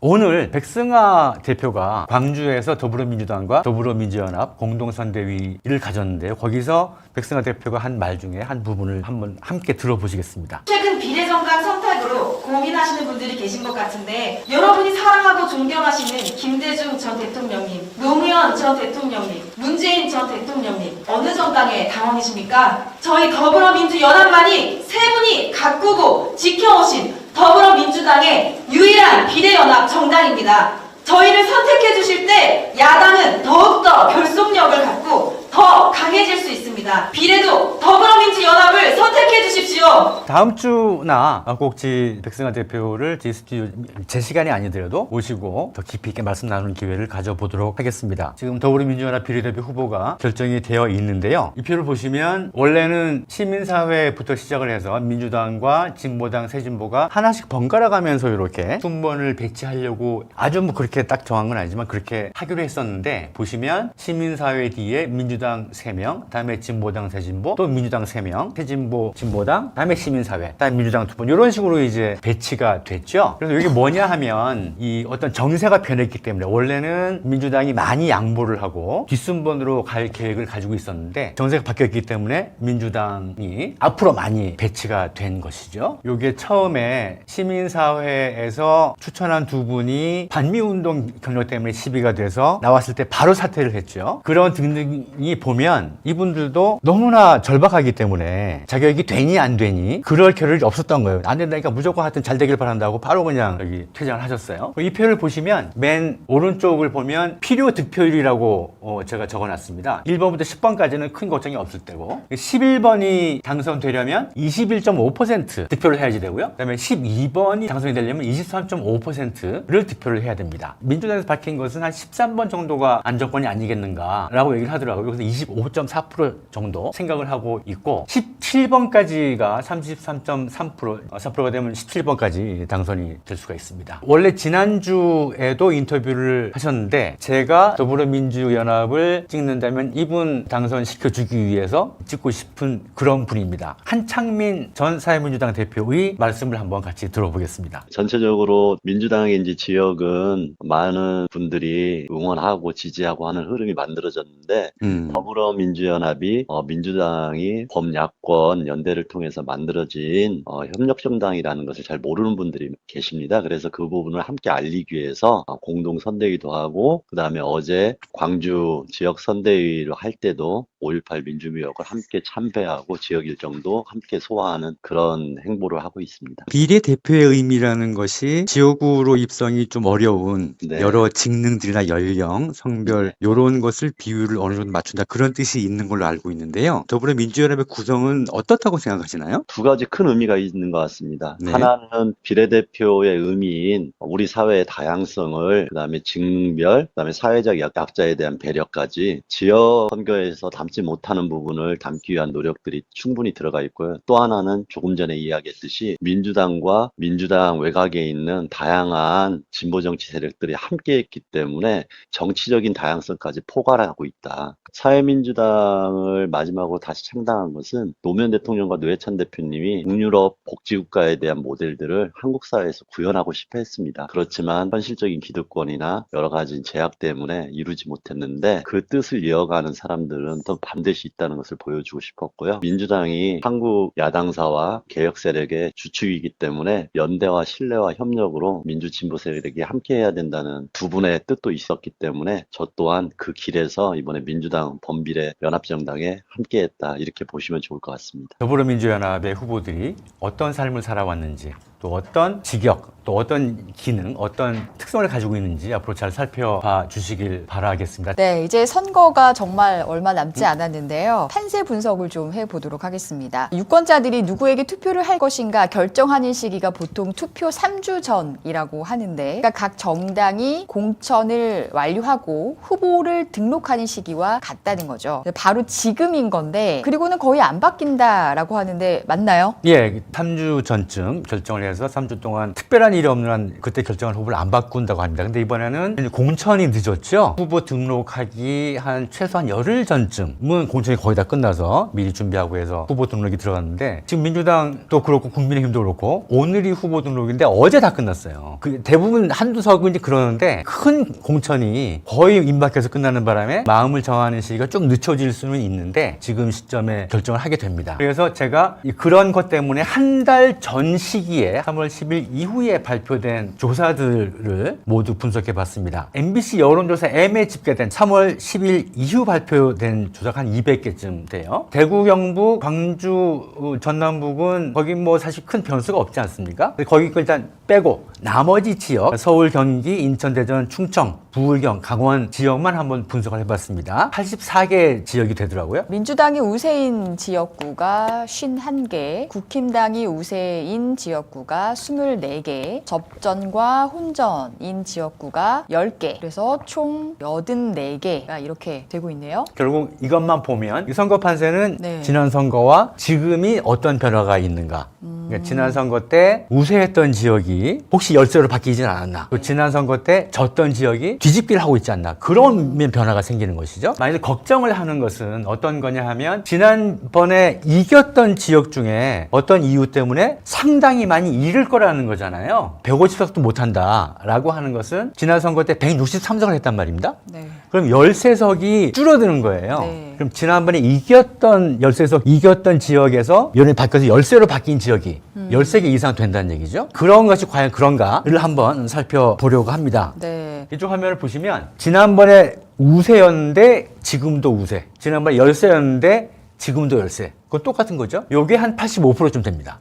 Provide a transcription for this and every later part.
오늘 백승화 대표가 광주에서 더불어민주당과 더불어민주연합 공동선대위를 가졌는데요. 거기서 백승화 대표가 한 말 중에 한 부분을 한번 함께 들어보시겠습니다. 최근 비례정당 선택으로 고민하시는 분들이 계신 것 같은데, 여러분이 사랑하고 존경하시는 김대중 전 대통령님, 노무현 전 대통령님, 문재인 전 대통령님, 어느 정당의 당원이십니까? 저희 더불어민주연합만이 세 분이 가꾸고 지켜오신 더불어민주당의 유일한 비례연합 정당입니다. 저희를 선택해 주실 때 야당은 더욱더 결속력을 갖고 더 강해질 수 있습니다. 비례도 더불어민주연합을 선택해 주십시오. 다음 주나 꼭 백승화 대표를 스튜디오 제 시간이 아니더라도 모시고 더 깊이 있게 말씀 나누는 기회를 가져보도록 하겠습니다. 지금 더불어민주연합 비례대표 후보가 결정이 되어 있는데요. 이 표를 보시면 원래는 시민사회부터 시작을 해서 민주당과 진보당, 새진보가 하나씩 번갈아 가면서 이렇게 순번을 배치하려고 아주 그렇게 딱 정한 건 아니지만 그렇게 하기로 했었는데, 보시면 시민사회 뒤에 민주당 3명, 다음에 진보당, 새진보, 또 민주당 3명, 새진보, 진보당, 다음에 시민사회, 다음에 민주당 2번, 이런 식으로 이제 배치가 됐죠. 그래서 이게 뭐냐 하면 이 어떤 정세가 변했기 때문에 원래는 민주당이 많이 양보를 하고 뒷순번으로 갈 계획을 가지고 있었는데 정세가 바뀌었기 때문에 민주당이 앞으로 많이 배치가 된 것이죠. 이게 처음에 시민사회에서 추천한 두 분이 반미운동 경력 때문에 시비가 돼서 나왔을 때 바로 사퇴를 했죠. 그런 등등이 보면 이분들도 너무나 절박하기 때문에 자격이 되니 안 되니 그럴 겨를이 없었던 거예요. 안 된다니까 무조건 하여튼 잘 되길 바란다고 바로 그냥 여기 퇴장을 하셨어요. 이 표를 보시면 맨 오른쪽을 보면 필요 득표율이라고 제가 적어놨습니다. 1번부터 10번까지는 큰 걱정이 없을 때고, 11번이 당선되려면 21.5% 득표를 해야지 되고요. 그다음에 12번이 당선이 되려면 23.5%를 득표를 해야 됩니다. 민주당에서 밝힌 것은 한 13번 정도가 안정권이 아니겠는가라고 얘기를 하더라고요. 그래서 25.4% 정도 생각을 하고 있고, 17번까지가 33.3%, 4%가 되면 17번까지 당선이 될 수가 있습니다. 원래 지난주에도 인터뷰를 하셨는데 제가 더불어민주연합을 찍는다면 이분 당선시켜주기 위해서 찍고 싶은 그런 분입니다. 한창민 전 사회민주당 대표의 말씀을 한번 같이 들어보겠습니다. 전체적으로 민주당의 지역은 많은 분들이 응원하고 지지하고 하는 흐름이 만들어졌는데, 더불어민주연합이 민주당이 범야권 연대를 통해서 만들어진 협력정당이라는 것을 잘 모르는 분들이 계십니다. 그래서 그 부분을 함께 알리기 위해서 공동 선대위도 하고, 그 다음에 어제 광주 지역 선대위를 할 때도 5.18 민주미역을 함께 참배하고 지역 일정도 함께 소화하는 그런 행보를 하고 있습니다. 비례대표의 의미라는 것이 지역구로 입성이 좀 어려운 여러 직능들이나 연령, 성별 이런 것을 비율을 어느 정도 맞춘다, 그런 뜻이 있는 걸로 알고 있는데요. 더불어민주연합의 구성은 어떻다고 생각하시나요? 두 가지 큰 의미가 있는 것 같습니다. 하나는 비례대표의 의미인 우리 사회의 다양성을, 그 다음에 직능별, 그 다음에 사회적 약자에 대한 배려까지 지역 선거에서 담지 못하는 부분을 담기 위한 노력들이 충분히 들어가 있고요. 또 하나는 조금 전에 이야기했듯이 민주당과 민주당 외곽에 있는 다양한 진보 정치 세력들이 함께했기 때문에 정치적인 다양성까지 포괄하고 있다. 사회민주당을 마지막으로 다시 창당한 것은 노무현 대통령과 노회찬 대표님이 북유럽 복지국가에 대한 모델들을 한국 사회에서 구현하고 싶어 했습니다. 그렇지만 현실적인 기득권이나 여러 가지 제약 때문에 이루지 못했는데, 그 뜻을 이어가는 사람들은 더 반드시 있다는 것을 보여주고 싶었고요. 민주당이 한국 야당사와 개혁 세력의 주축이기 때문에 연대와 신뢰와 협력으로 민주 진보 세력이 함께해야 된다는 두 분의 뜻도 있었기 때문에 저 또한 그 길에서 이번에 민주당 범비례 연합정당에 함께했다, 이렇게 보시면 좋을 것 같습니다. 더불어민주연합의 후보들이 어떤 삶을 살아왔는지, 또 어떤 직역, 또 어떤 기능, 어떤 특성을 가지고 있는지 앞으로 잘 살펴봐 주시길 바라겠습니다. 네, 이제 선거가 정말 얼마 남지 않았는데요. 판세 분석을 좀 해보도록 하겠습니다. 유권자들이 누구에게 투표를 할 것인가 결정하는 시기가 보통 투표 3주 전이라고 하는데, 그러니까 각 정당 민주당이 공천을 완료하고 후보를 등록하는 시기와 같다는 거죠. 바로 지금인 건데 그리고는 거의 안 바뀐다라고 하는데 맞나요? 예, 3주 전쯤 결정을 해서 3주 동안 특별한 일이 없는 한 그때 결정한 후보를 안 바꾼다고 합니다. 근데 이번에는 공천이 늦었죠. 후보 등록하기 한 최소한 열흘 전쯤은 공천이 거의 다 끝나서 미리 준비하고 해서 후보 등록이 들어갔는데 지금 민주당도 그렇고 국민의힘도 그렇고 오늘이 후보 등록인데 어제 다 끝났어요. 대부분 한두 석은 이제 그러는데 큰 공천이 거의 임박해서 끝나는 바람에 마음을 정하는 시기가 좀 늦춰질 수는 있는데 지금 시점에 결정을 하게 됩니다. 그래서 제가 그런 것 때문에 한 달 전 시기에 3월 10일 이후에 발표된 조사들을 모두 분석해 봤습니다. MBC 여론조사 M에 집계된 3월 10일 이후 발표된 조사가 한 200개쯤 돼요. 대구, 경북, 광주, 전남북은 거기 뭐 사실 큰 변수가 없지 않습니까? 거기 일단 빼고 나머지 지역 서울, 경기, 인천, 대전, 충청, 부울경, 강원 지역만 한번 분석을 해봤습니다. 84개 지역이 되더라고요. 민주당이 우세인 지역구가 51개, 국힘당이 우세인 지역구가 24개, 접전과 혼전인 지역구가 10개, 그래서 총 84개가 이렇게 되고 있네요. 결국 이것만 보면 이 선거 판세는 네. 지난 선거와 지금이 어떤 변화가 있는가. 그러니까 지난 선거 때 우세했던 지역이 혹시 열세로 바뀌진 않았나. 또 지난 선거 때 졌던 지역이 뒤집기를 하고 있지 않나. 그런 변화가 생기는 것이죠. 만약에 걱정을 하는 것은 어떤 거냐 하면 지난번에 이겼던 지역 중에 어떤 이유 때문에 상당히 많이 잃을 거라는 거잖아요. 150석도 못한다라고 하는 것은 지난 선거 때 163석을 했단 말입니다. 네. 그럼 13석이 줄어드는 거예요. 네. 그럼 지난번에 이겼던 13석 이겼던 지역에서 연이 바뀌어서 열세로 바뀐 지역이 13개 이상 된다는 얘기죠. 그런 것이 과연 그런가를 한번 살펴보려고 합니다. 네. 이쪽 화면을 보시면 지난번에 우세였는데 지금도 우세. 지난번에 열세였는데 지금도 열세. 그건 똑같은 거죠. 요게 한 85%좀 됩니다.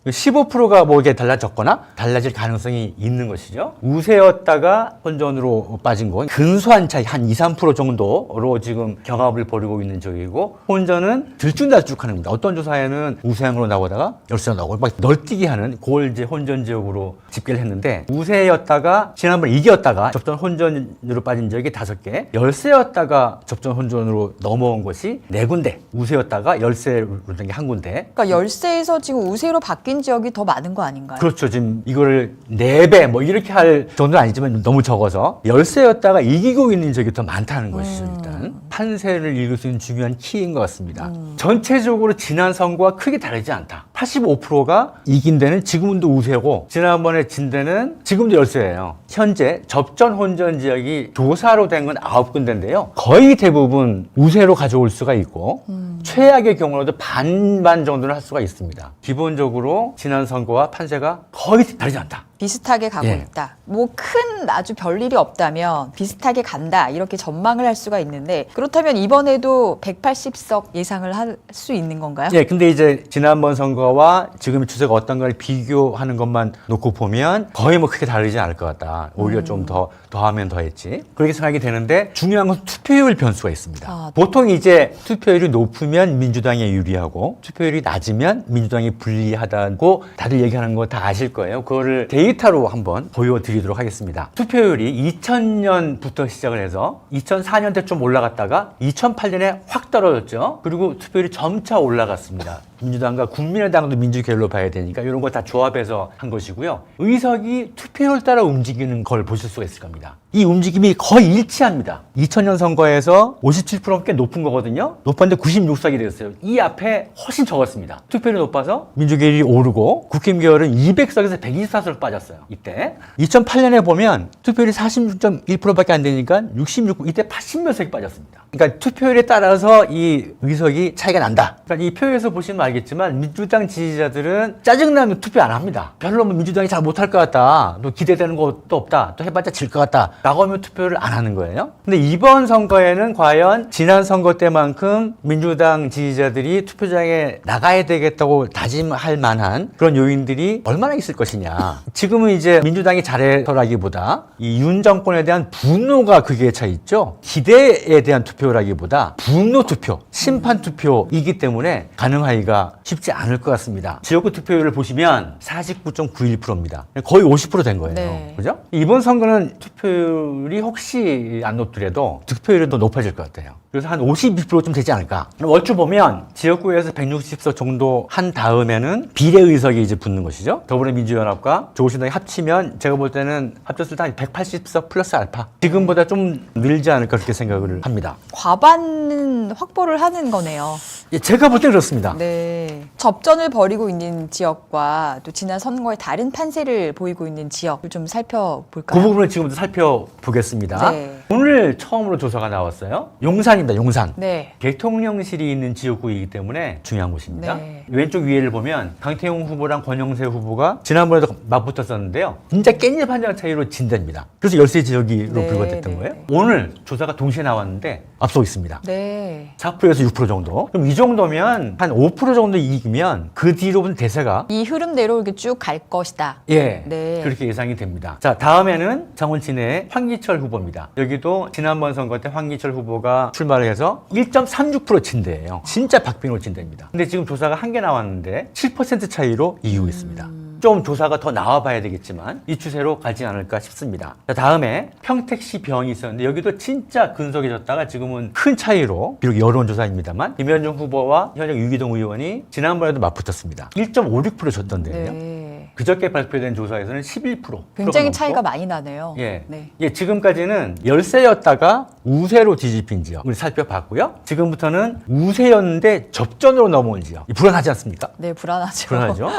15%가 뭐 이게 달라졌거나 달라질 가능성이 있는 것이죠. 우세였다가 혼전으로 빠진 거 근소한 차이 한 2, 3% 정도로 지금 경합을 벌이고 있는 적이고 혼전은 들쭉날쭉하는 겁니다. 어떤 조사에는 우세양으로 나오다가 열세로 나오고 막 널뛰기 하는 그걸 이제 혼전 지역으로 집계를 했는데 우세였다가 지난번에 이겼다가 접전 혼전으로 빠진 지역이 5개, 열세였다가 접전 혼전으로 넘어온 것이 4군데, 우세였다가 열세로 된 게 1군데. 그러니까 열세에서 지금 우세로 바뀐 지역이 더 많은 거 아닌가요? 그렇죠. 지금 이거를 4배 뭐 이렇게 할 정도는 아니지만 너무 적어서 열세였다가 이기고 있는 적이 더 많다는 것이죠. 일단 판세를 읽을 수 있는 중요한 키인 것 같습니다. 전체적으로 지난 선거와 크게 다르지 않다. 85%가 이긴 데는 지금도 우세고 지난번에 진 데는 지금도 열세예요. 현재 접전 혼전 지역이 조사로 된 건 9군데인데요. 거의 대부분 우세로 가져올 수가 있고 최악의 경우로도 반반 정도는 할 수가 있습니다. 기본적으로 지난 선거와 판세가 거의 다르지 않다. 비슷하게 가고 예. 있다. 뭐 큰 아주 별일이 없다면 비슷하게 간다 이렇게 전망을 할 수가 있는데 그렇다면 이번에도 180석 예상을 할 수 있는 건가요? 예, 근데 이제 지난번 선거와 지금의 추세가 어떤가를 비교하는 것만 놓고 보면 거의 뭐 크게 다르지 않을 것 같다. 오히려 좀 더하면 더했지. 그렇게 생각이 되는데 중요한 건 투표율 변수가 있습니다. 아, 보통 이제 투표율이 높으면 민주당에 유리하고 투표율이 낮으면 민주당이 불리하다고 다들 얘기하는 거 다 아실 거예요. 그거를 데이터로 한번 보여드리도록 하겠습니다. 투표율이 2000년부터 시작을 해서 2004년 때 좀 올라갔다가 2008년에 확 떨어졌죠. 그리고 투표율이 점차 올라갔습니다. 민주당과 국민의당도 민주계열로 봐야 되니까 이런 거 다 조합해서 한 것이고요. 의석이 투표율 따라 움직이는 걸 보실 수가 있을 겁니다. 이 움직임이 거의 일치합니다. 2000년 선거에서 57%가 꽤 높은 거거든요. 높았는데 96석이 되었어요. 이 앞에 훨씬 적었습니다. 투표율이 높아서 민주계열이 오르고 국힘계열은 200석에서 124석 빠졌어요. 이때 2008년에 보면 투표율이 46.1%밖에 안 되니까 66, 이때 80몇 석이 빠졌습니다. 그러니까 투표율에 따라서 이 의석이 차이가 난다. 그러니까 이 표에서 보시면 알겠지만 민주당 지지자들은 짜증나면 투표 안 합니다. 별로 뭐 민주당이 잘 못할 것 같다. 또 기대되는 것도 없다. 또 해봤자 질 것 같다. 라고 하면 투표를 안 하는 거예요. 근데 이번 선거에는 과연 지난 선거 때만큼 민주당 지지자들이 투표장에 나가야 되겠다고 다짐할 만한 그런 요인들이 얼마나 있을 것이냐. 지금은 이제 민주당이 잘해서라기보다 이 윤 정권에 대한 분노가 그게 차 있죠. 기대에 대한 투표라기보다 분노 투표, 심판 투표이기 때문에 가능하기가 보기가 쉽지 않을 것 같습니다. 지역구 투표율을 보시면 49.91%입니다. 거의 50% 된 거예요. 네. 그죠? 이번 선거는 투표율이 혹시 안 높더라도 득표율은 더 높아질 것 같아요. 그래서 한 52%좀 되지 않을까. 얼추 보면 지역구에서 160석 정도 한 다음에는 비례의석이 이제 붙는 것이죠. 더불어민주연합과 조국신당이 합치면 제가 볼 때는 합쳤을 때 한 180석 플러스 알파. 지금보다 좀 늘지 않을까 그렇게 생각을 합니다. 과반은 확보를 하는 거네요. 예, 제가 볼 때 그렇습니다. 네. 접전을 벌이고 있는 지역과 또 지난 선거에 다른 판세를 보이고 있는 지역을 좀 그 살펴볼까요? 부분을 지금부터 살펴보겠습니다. 네. 오늘 처음으로 조사가 나왔어요. 용산입니다. 용산. 네. 대통령실이 있는 지역구이기 때문에 중요한 곳입니다. 네. 왼쪽 위에를 보면 강태용 후보랑 권영세 후보가 지난번에도 맞붙었었는데요. 진짜 깻잎 한 장 차이로 진답니다. 그래서 열세 지역으로 네, 불과됐던 네, 거예요. 네. 오늘 조사가 동시에 나왔는데 앞서고 있습니다. 네. 4%에서 6% 정도. 그럼 이 정도면 한 5% 정도 이기면 그 뒤로는 대세가 이 흐름대로 이렇게 쭉 갈 것이다. 예, 네. 그렇게 예상이 됩니다. 자, 다음에는 정원진의 황기철 후보입니다. 여기도 지난번 선거 때 황기철 후보가 출마를 해서 1.36% 진대예요. 진짜 박빙으로 진대입니다. 근데 지금 조사가 한 개 나왔는데 7% 차이로 이기고 있습니다. 좀 조사가 더 나와봐야 되겠지만 이 추세로 가지 않을까 싶습니다. 자, 다음에 평택시 병이 있었는데 여기도 진짜 근소해졌다가 지금은 큰 차이로 비록 여론조사입니다만 김현중 후보와 현역 유기동 의원이 지난번에도 맞붙었습니다. 1.56% 졌던데요. 네. 그저께 발표된 조사에서는 11%. 굉장히 차이가 많이 나네요. 예. 네. 예, 지금까지는 열세였다가 우세로 뒤집힌 지역을 살펴봤고요. 지금부터는 우세였는데 접전으로 넘어온 지역. 불안하지 않습니까? 네, 불안하죠. 불안하죠?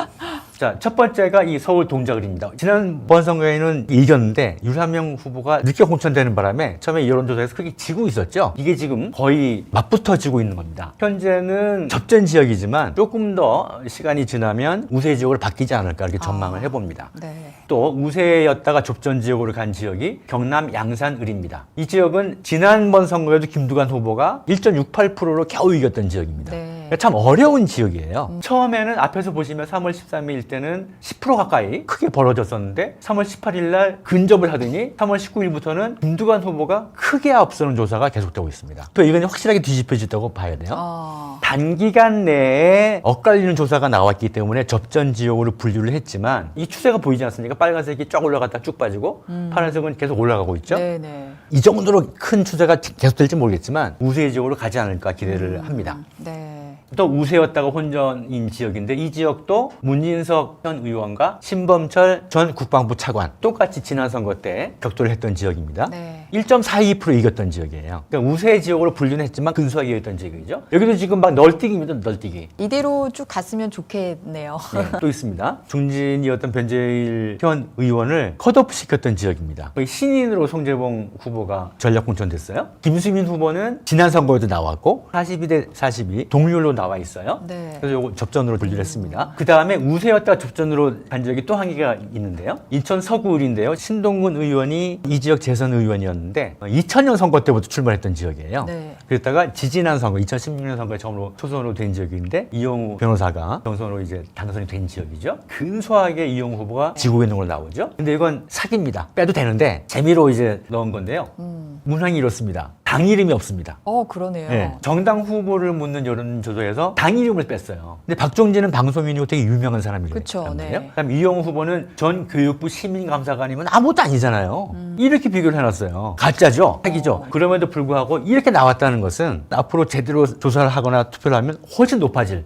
자, 첫 번째가 이 서울 동작을입니다. 지난번 선거에는 이겼는데 유한명 후보가 늦게 공천되는 바람에 처음에 여론조사에서 크게 지고 있었죠. 이게 지금 거의 맞붙어지고 있는 겁니다. 현재는 접전 지역이지만 조금 더 시간이 지나면 우세 지역으로 바뀌지 않을까 이렇게 전망을 해봅니다. 네. 또 우세였다가 접전 지역으로 간 지역이 경남 양산을입니다. 이 지역은 지난번 선거에도 김두관 후보가 1.68%로 겨우 이겼던 지역입니다. 네. 그러니까 참 어려운 지역이에요. 처음에는 앞에서 보시면 3월 13일 때는 10% 가까이 크게 벌어졌었는데 3월 18일 날 근접을 하더니 3월 19일부터는 김두관 후보가 크게 앞서는 조사가 계속되고 있습니다. 또 이건 확실하게 뒤집혀졌다고 봐야 돼요. 단기간 내에 엇갈리는 조사가 나왔기 때문에 접전 지역으로 분류를 했지만 이 추세가 보이지 않습니까? 빨간색이 쫙 올라갔다 쭉 빠지고 파란색은 계속 올라가고 있죠. 네네. 이 정도로 큰 추세가 계속될지 모르겠지만 우세 지역으로 가지 않을까 기대를 합니다. 네. 또 우세였다가 혼전인 지역인데 이 지역도 문진석 현 의원과 신범철 전 국방부 차관 똑같이 지난 선거 때 격돌을 했던 지역입니다. 네. 1.42% 이겼던 지역이에요. 그러니까 우세 지역으로 분류는 했지만 근소하게 이겼던 지역이죠. 여기도 지금 막 널뛰기입니다. 널뛰기. 이대로 쭉 갔으면 좋겠네요. 네, 또 있습니다. 중진이었던 변재일 현 의원을 컷오프 시켰던 지역입니다. 거기 신인으로 송재봉 후보가 전략 공천됐어요. 김수민 후보는 지난 선거에도 나왔고 42대 42 동률로 나와 있어요. 네. 그래서 요거 접전으로 분류를 했습니다. 그 다음에 우세였다가 접전으로 간 지역이 또 한 개가 있는데요. 인천 서구을인데요. 신동근 의원이 이 지역 재선 의원이었는데 2000년 선거 때부터 출마했던 지역이에요. 네. 그랬다가 지지난 선거, 2016년 선거에 처음으로 초선으로 된 지역인데 이용우 변호사가 경선으로 이제 당선이 된 지역이죠. 근소하게 이용우 후보가 지고 있는 걸로 나오죠. 근데 이건 사기입니다. 빼도 되는데 재미로 이제 넣은 건데요. 문항이 이렇습니다. 당 이름이 없습니다. 그러네요. 네. 정당 후보를 묻는 여론조사에서 당 이름을 뺐어요. 근데 박종진은 방송인이고 되게 유명한 사람이거든요. 그쵸, 네. 그다음 이용우 후보는 전 교육부 시민감사관이면 아무것도 아니잖아요. 이렇게 비교를 해놨어요. 가짜죠? 사기죠? 그럼에도 불구하고 이렇게 나왔다는 것은 앞으로 제대로 조사를 하거나 투표를 하면 훨씬 높아질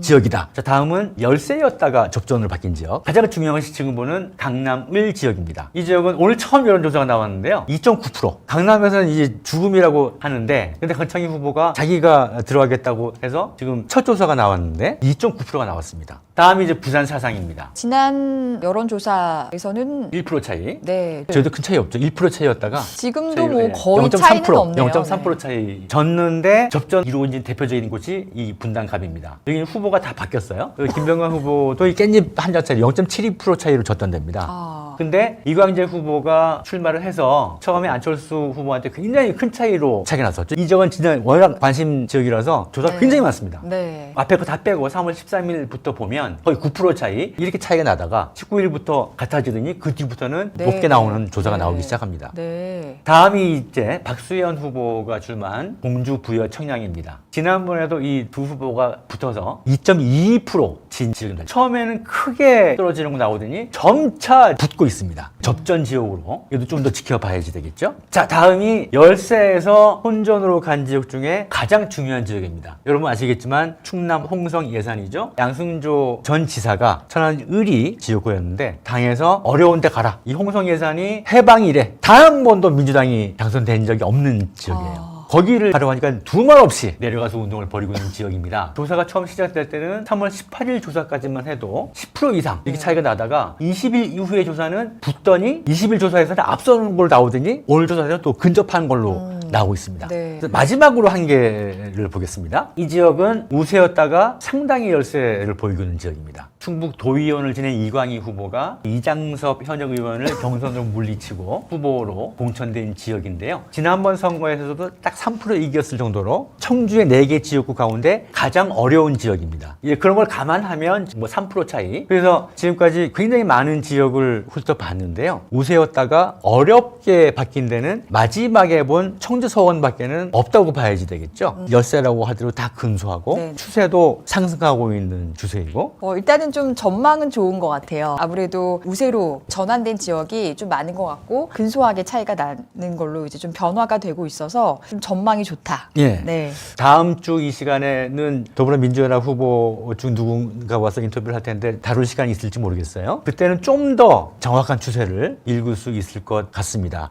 지역이다. 자, 다음은 열세였다가 접전으로 바뀐 지역. 가장 중요한 것이 지금 보는 강남을 지역입니다. 이 지역은 오늘 처음 여론조사가 나왔는데요. 2.9%. 강남에서는 이제 죽음이라고 하는데, 근데 강창희 후보가 자기가 들어가겠다고 해서 지금 첫 조사가 나왔는데 2.9%가 나왔습니다. 다음이 이제 부산 사상입니다. 지난 여론조사에서는 1% 차이. 네. 저희도 큰 차이 없죠. 1% 차이였다가 지금도 뭐 거의 차이는 없네요. 0.3% 차이 졌는데 접전 이루어진 대표적인 곳이 이 분당갑입니다. 여기는 후보가 다 바뀌었어요. 김병관 후보도 이 깻잎 한 장 차이 0.72% 차이로 졌던 데입니다. 근데 이광재 후보가 출마를 해서 처음에 안철수 후보한테 굉장히 큰 차이로 차이가 났었죠. 이 지역은 진짜 워낙 관심 지역이라서 조사가 굉장히 많습니다. 네. 앞에 거 다 빼고 3월 13일부터 보면 보면 거의 9% 차이 이렇게 차이가 나다가 19일부터 같아지더니 그 뒤부터는 네. 높게 나오는 조사가 네. 나오기 시작합니다. 네. 다음이 이제 박수현 후보가 출마한 공주 부여 청량입니다. 지난번에도 이 두 후보가 붙어서 2.22% 진 지역입니다. 처음에는 크게 떨어지는 거 나오더니 점차 붙고 있습니다. 접전 지역으로. 이것도 좀 더 지켜봐야지 되겠죠? 자, 다음이 열세에서 혼전으로 간 지역 중에 가장 중요한 지역입니다. 여러분 아시겠지만 충남 홍성 예산이죠. 양승조 전 지사가 천안 을이 지역구였는데 당에서 어려운 데 가라. 이 홍성 예산이 해방 이래 단 한 번도 민주당이 당선된 적이 없는 지역이에요. 거기를 가려고 하니까 두말 없이 내려가서 운동을 벌이고 있는 지역입니다. 조사가 처음 시작될 때는 3월 18일 조사까지만 해도 10% 이상 이렇게 차이가 나다가 20일 이후의 조사는 붙더니 20일 조사에서는 앞서는 걸로 나오더니 오늘 조사에서 또 근접한 걸로 나오고 있습니다. 네. 그래서 마지막으로 한 개를 보겠습니다. 이 지역은 우세였다가 상당히 열세를 보이고 있는 지역입니다. 충북 도의원을 지낸 이광희 후보가 이장섭 현역 의원을 경선으로 물리치고 후보로 공천된 지역인데요. 지난번 선거에서도 딱 3% 이겼을 정도로 청주의 4개 지역구 가운데 가장 어려운 지역입니다. 예, 그런 걸 감안하면 뭐 3% 차이. 그래서 지금까지 굉장히 많은 지역을 훑어봤는데요. 우세였다가 어렵게 바뀐 데는 마지막에 본 청주 서원밖에는 없다고 봐야지 되겠죠. 열세라고 하더라도 다 근소하고 네. 추세도 상승하고 있는 추세이고 일단은 좀 전망은 좋은 것 같아요. 아무래도 우세로 전환된 지역이 좀 많은 것 같고 근소하게 차이가 나는 걸로 이제 좀 변화가 되고 있어서 좀 전망이 좋다. 예. 네. 다음 주 이 시간에는 더불어민주연합 후보 중 누군가 와서 인터뷰를 할 텐데 다룰 시간이 있을지 모르겠어요. 그때는 좀 더 정확한 추세를 읽을 수 있을 것 같습니다.